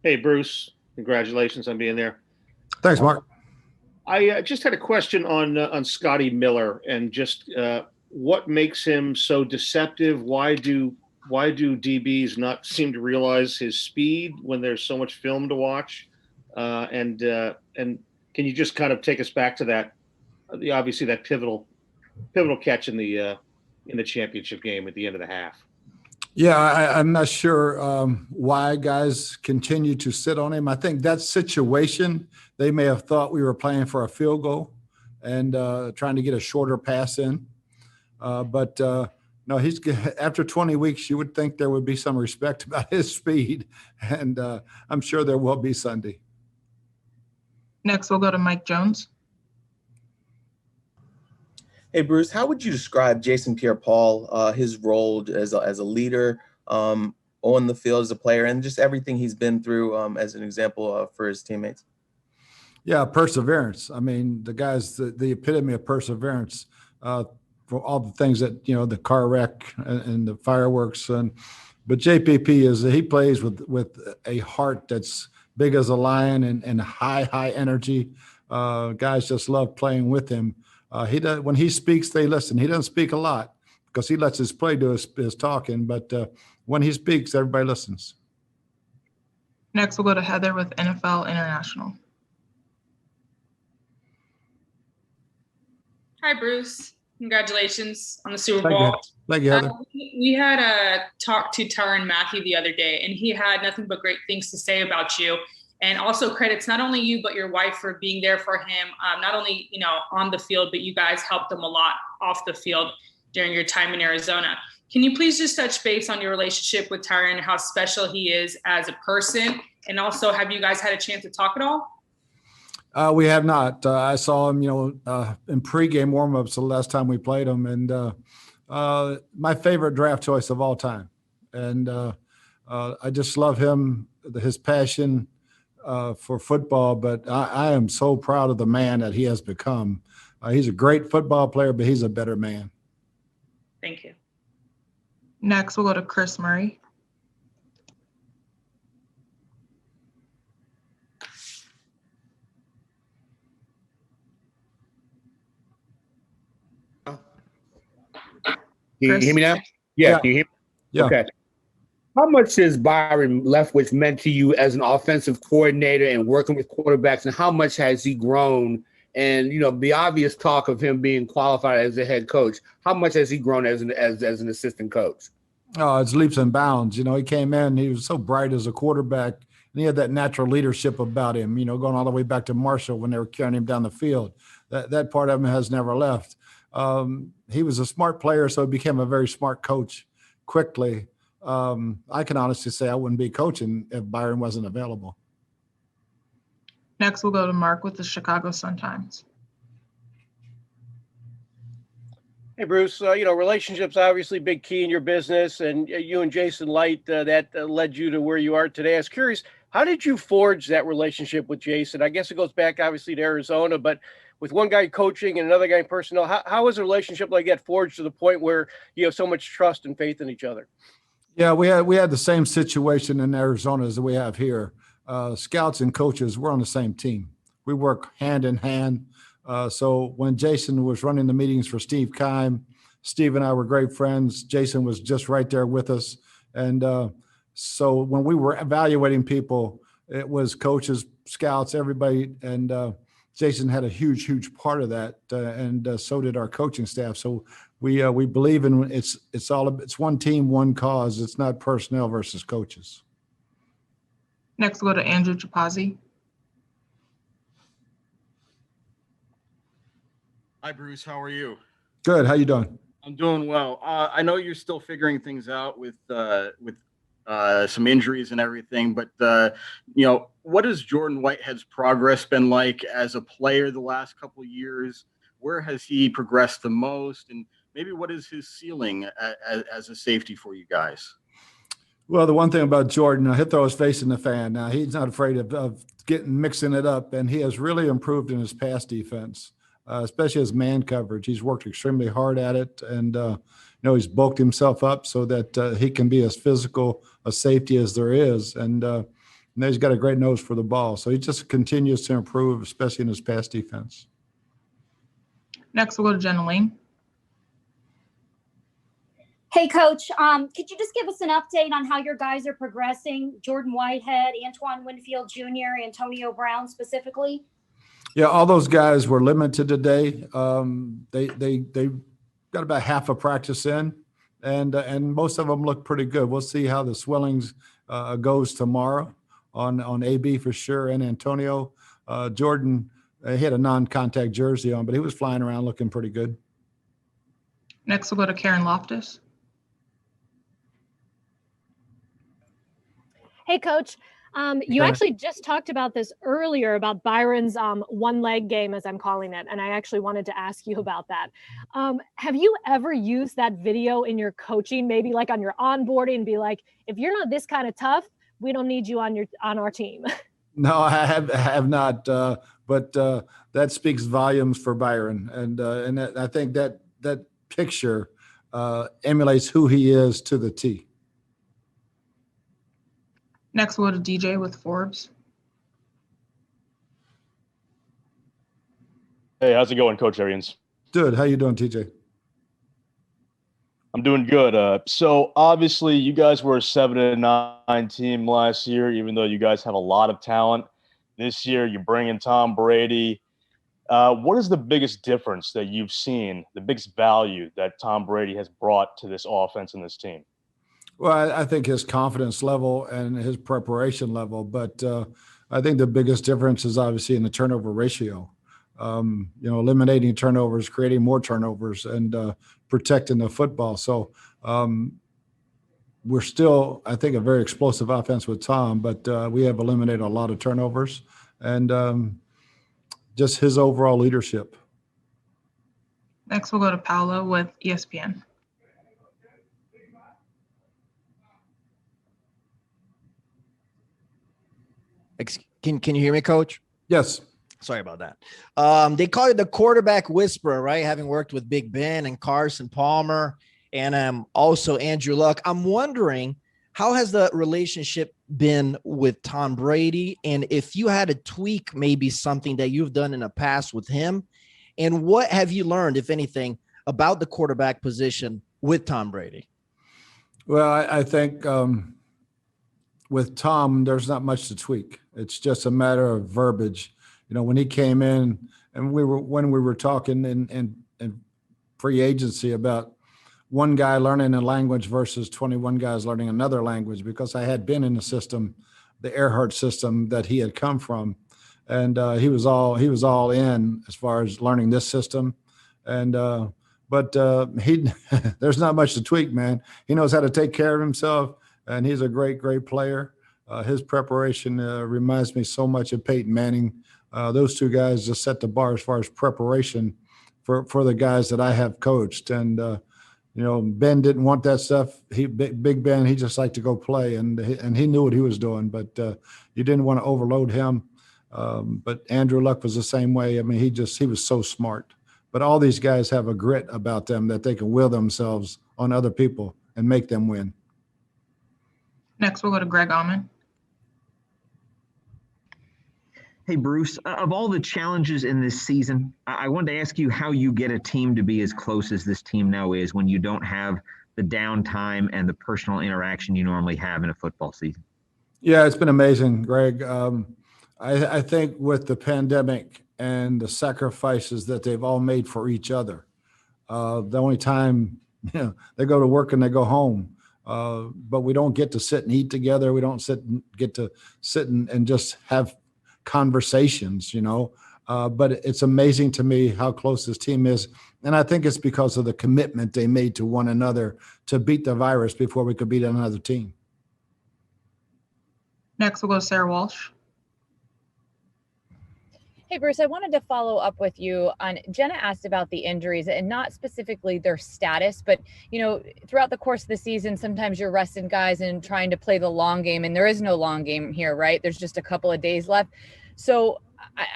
Hey, Bruce, congratulations on being there. Thanks, Mark. I just had a question on Scotty Miller and just what makes him so deceptive. Why do DBs not seem to realize his speed when there's so much film to watch? And can you just kind of take us back to that? Obviously that pivotal catch in the championship game at the end of the half. Yeah, I'm not sure why guys continue to sit on him. I think that situation, they may have thought we were playing for a field goal and trying to get a shorter pass in. But no, he's after 20 weeks, you would think there would be some respect about his speed, and I'm sure there will be Sunday. Next, we'll go to Mike Jones. Hey, Bruce, how would you describe Jason Pierre-Paul, his role as a leader on the field as a player, and just everything he's been through as an example for his teammates? Yeah, perseverance. I mean, the guy's the epitome of perseverance for all the things that, the car wreck and the fireworks. But JPP he plays with a heart that's big as a lion and high energy. Guys just love playing with him. When he speaks, they listen. He doesn't speak a lot because he lets his play do his talking. But when he speaks, everybody listens. Next, we'll go to Heather with NFL International. Hi, Bruce. Congratulations on the Super Bowl. Thank you, Heather. We had a talk to Tyrann Mathieu the other day, and he had nothing but great things to say about you. And also credits not only you, but your wife for being there for him, not only, on the field, but you guys helped him a lot off the field during your time in Arizona. Can you please just touch base on your relationship with Tyrann and how special he is as a person? And also, have you guys had a chance to talk at all? We have not. I saw him, in pregame warmups the last time we played him, and my favorite draft choice of all time. And I just love him, his passion for football. But I am so proud of the man that he has become. He's a great football player, but he's a better man. Thank you. Next, we'll go to Chris Murray. Can you hear me now? Yeah. Can you hear me? Yeah. Okay. How much has Byron Leftwich meant to you as an offensive coordinator and working with quarterbacks, and how much has he grown? And the obvious talk of him being qualified as a head coach, how much has he grown as an assistant coach? Oh, it's leaps and bounds. He came in, he was so bright as a quarterback, and he had that natural leadership about him, going all the way back to Marshall when they were carrying him down the field. That part of him has never left. He was a smart player, so he became a very smart coach quickly. I can honestly say I wouldn't be coaching if Byron wasn't available. Next, we'll go to Mark with the Chicago Sun-Times. Hey, Bruce, relationships obviously big key in your business, and you and Jason Light, that led you to where you are today. I was curious, how did you forge that relationship with Jason? I guess it goes back obviously to Arizona, but with one guy coaching and another guy in personnel, how is a relationship like that forged to the point where you have so much trust and faith in each other? Yeah, we had the same situation in Arizona as we have here. Scouts and coaches, we're on the same team. We work hand in hand. So when Jason was running the meetings for Steve Keim, Steve and I were great friends. Jason was just right there with us. And so when we were evaluating people, it was coaches, scouts, everybody. And Jason had a huge part of that. And so did our coaching staff. So we believe in it's one team, one cause. It's not personnel versus coaches. Next, we'll go to Andrew Chapazzi. Hi, Bruce. How are you? Good. How you doing? I'm doing well. I know you're still figuring things out with some injuries and everything, but what has Jordan Whitehead's progress been like as a player the last couple of years? Where has he progressed the most, and maybe what is his ceiling as a safety for you guys? Well, the one thing about Jordan, he'll throw his face in the fan. Now he's not afraid of mixing it up, and he has really improved in his pass defense. Especially his man coverage. He's worked extremely hard at it, and he's bulked himself up so that he can be as physical a safety as there is. And And he's got a great nose for the ball. So he just continues to improve, especially in his pass defense. Next, we'll go to Jenna Lane. Hey, Coach, could you just give us an update on how your guys are progressing? Jordan Whitehead, Antoine Winfield Jr., Antonio Brown specifically? Yeah, all those guys were limited today. They got about half a practice in, and most of them look pretty good. We'll see how the swellings goes tomorrow on AB for sure, and Antonio. Jordan, he had a non-contact jersey on, but he was flying around looking pretty good. Next, we'll go to Karen Loftus. Hey, Coach. You actually just talked about this earlier about Byron's one-leg game, as I'm calling it, and I actually wanted to ask you about that. Have you ever used that video in your coaching, maybe like on your onboarding, and be like, if you're not this kind of tough, we don't need you on our team? No, I have not, but that speaks volumes for Byron, and I think that picture emulates who he is to the T. Next, we'll go to DJ with Forbes. Hey, how's it going, Coach Arians? Good. How you doing, TJ? I'm doing good. So obviously, you guys were a 7-9 team last year, even though you guys have a lot of talent. This year, you bring in Tom Brady. What is the biggest difference that you've seen, the biggest value that Tom Brady has brought to this offense and this team? Well, I think his confidence level and his preparation level, but I think the biggest difference is obviously in the turnover ratio. Eliminating turnovers, creating more turnovers, and protecting the football. So we're still, I think, a very explosive offense with Tom, but we have eliminated a lot of turnovers and just his overall leadership. Next, we'll go to Paolo with ESPN. Can you hear me, Coach? Yes. Sorry about that. They call it the quarterback whisperer, right? Having worked with Big Ben and Carson Palmer and also Andrew Luck. I'm wondering, how has the relationship been with Tom Brady? And if you had to tweak maybe something that you've done in the past with him, and what have you learned, if anything, about the quarterback position with Tom Brady? Well, I think with Tom, there's not much to tweak. It's just a matter of verbiage. When he came in, and when we were talking in free agency about one guy learning a language versus 21 guys learning another language, because I had been in the system, the Earhart system that he had come from, and he was all in as far as learning this system, and but he there's not much to tweak, man. He knows how to take care of himself, and he's a great player. His preparation reminds me so much of Peyton Manning. Those two guys just set the bar as far as preparation for the guys that I have coached. And, Ben didn't want that stuff. Big Ben, he just liked to go play, and he knew what he was doing, but you didn't want to overload him. But Andrew Luck was the same way. I mean, he was so smart. But all these guys have a grit about them that they can will themselves on other people and make them win. Next, we'll go to Greg Auman. Hey, Bruce, of all the challenges in this season, I wanted to ask you how you get a team to be as close as this team now is when you don't have the downtime and the personal interaction you normally have in a football season. Yeah, it's been amazing, Greg. I think with the pandemic and the sacrifices that they've all made for each other, the only time they go to work and they go home, but we don't get to sit and eat together. We don't get to sit and just have conversations, but it's amazing to me how close this team is. And I think it's because of the commitment they made to one another to beat the virus before we could beat another team. Next, we'll go to Sarah Walsh. Hey, Bruce, I wanted to follow up with you on Jenna asked about the injuries and not specifically their status, but, throughout the course of the season, sometimes you're resting guys and trying to play the long game, and there is no long game here, right? There's just a couple of days left. So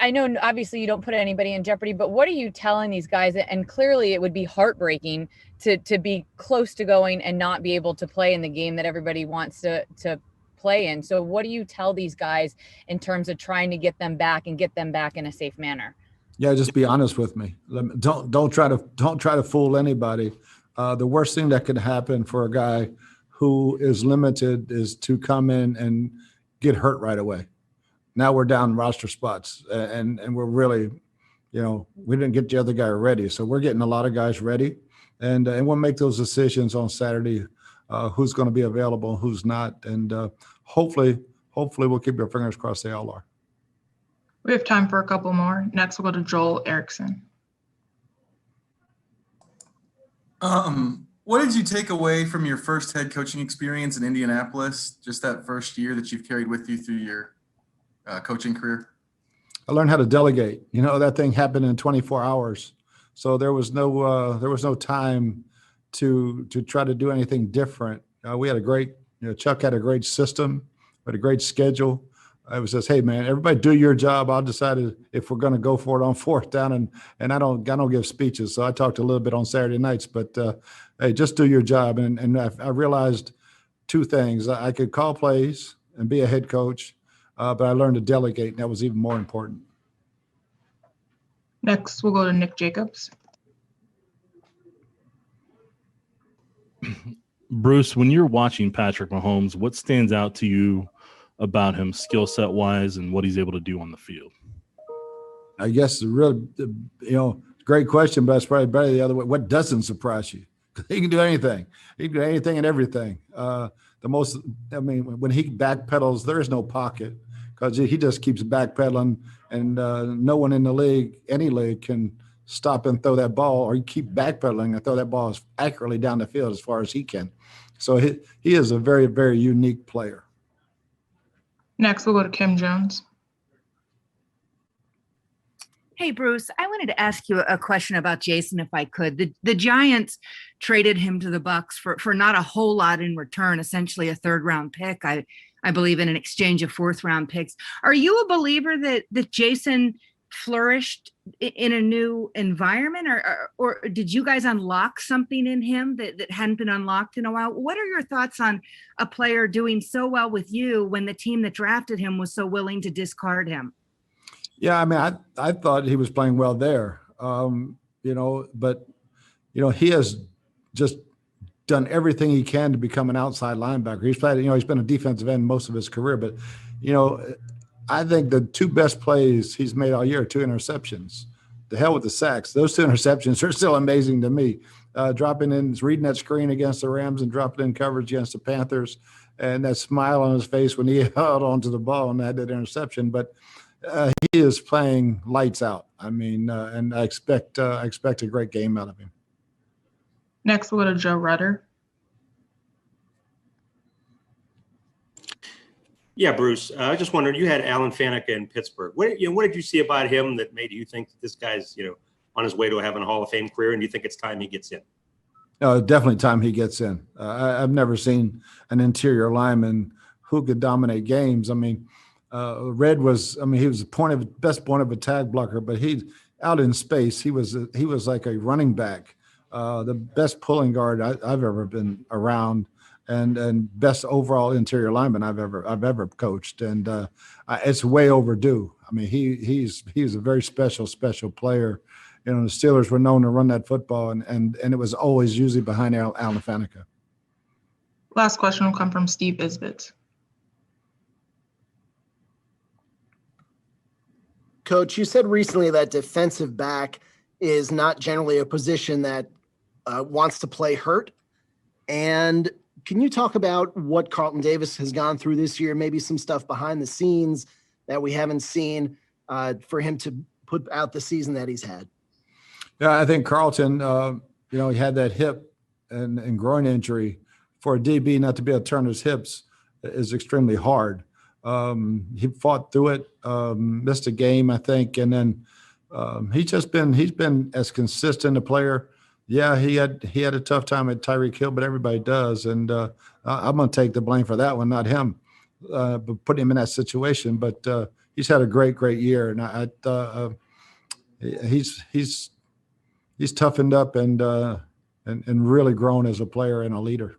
I know obviously you don't put anybody in jeopardy, but what are you telling these guys? And clearly it would be heartbreaking to be close to going and not be able to play in the game that everybody wants to play in. So what do you tell these guys in terms of trying to get them back and get them back in a safe manner? Yeah, just be honest with me. Don't try to fool anybody. The worst thing that could happen for a guy who is limited is to come in and get hurt right away. Now we're down roster spots, and we're really, we didn't get the other guy ready. So we're getting a lot of guys ready, and we'll make those decisions on Saturday, who's going to be available, who's not, and hopefully we'll keep our fingers crossed they all are. We have time for a couple more. Next, we'll go to Joel Erickson. What did you take away from your first head coaching experience in Indianapolis, just that first year that you've carried with you through your coaching career? I learned how to delegate. That thing happened in 24 hours. So there was no time to try to do anything different. We had a great, Chuck had a great system, we had a great schedule. I was just, hey man, everybody do your job. I'll decide if we're going to go for it on fourth down, and I don't give speeches. So I talked a little bit on Saturday nights, but hey, just do your job. And I realized two things: I could call plays and be a head coach, but I learned to delegate, and that was even more important. Next, we'll go to Nick Jacobs. Bruce, when you're watching Patrick Mahomes, what stands out to you about him skill set wise and what he's able to do on the field? I guess really, great question, but it's probably better the other way. What doesn't surprise you? He can do anything. He can do anything and everything. When he backpedals, there is no pocket because he just keeps backpedaling, and no one in the league, any league, can stop and throw that ball, or you keep backpedaling and throw that ball as accurately down the field as far as he can. So he is a very, very unique player. Next, we'll go to Kim Jones. Hey, Bruce, I wanted to ask you a question about Jason, if I could. The Giants traded him to the Bucs for not a whole lot in return, essentially a third-round pick, I believe, in an exchange of fourth-round picks. Are you a believer that Jason flourished in a new environment, or did you guys unlock something in him that hadn't been unlocked in a while? What are your thoughts on a player doing so well with you when the team that drafted him was so willing to discard him? Yeah, I thought he was playing well there, but he has just done everything he can to become an outside linebacker. He's played, he's been a defensive end most of his career, but I think the two best plays he's made all year are two interceptions. The hell with the sacks. Those two interceptions are still amazing to me. Dropping in, reading that screen against the Rams and dropping in coverage against the Panthers, and that smile on his face when he held onto the ball and had that interception. But he is playing lights out. And I expect a great game out of him. Next, we'll go to Joe Rudder. Yeah, Bruce. I just wondered, you had Alan Faneca in Pittsburgh. What did you see about him that made you think that this guy's, on his way to having a Hall of Fame career, and do you think it's time he gets in? Definitely time he gets in. I've never seen an interior lineman who could dominate games. Red was, he was the best point of attack blocker, but he out in space, he was like a running back, the best pulling guard I've ever been around. And best overall interior lineman I've ever coached, and it's way overdue. He's a very special player. The Steelers were known to run that football, and it was always usually behind Alan Faneca. Last question will come from Steve Isbitz. Coach, you said recently that defensive back is not generally a position that wants to play hurt, and can you talk about what Carlton Davis has gone through this year, maybe some stuff behind the scenes that we haven't seen for him to put out the season that he's had? Yeah, I think Carlton, he had that hip and groin injury. For a DB not to be able to turn his hips is extremely hard. He fought through it, missed a game, I think, and then he's been as consistent a player. Yeah, he had a tough time at Tyreek Hill, but everybody does, and I'm going to take the blame for that one, not him, but putting him in that situation. But he's had a great year, and he's toughened up and really grown as a player and a leader.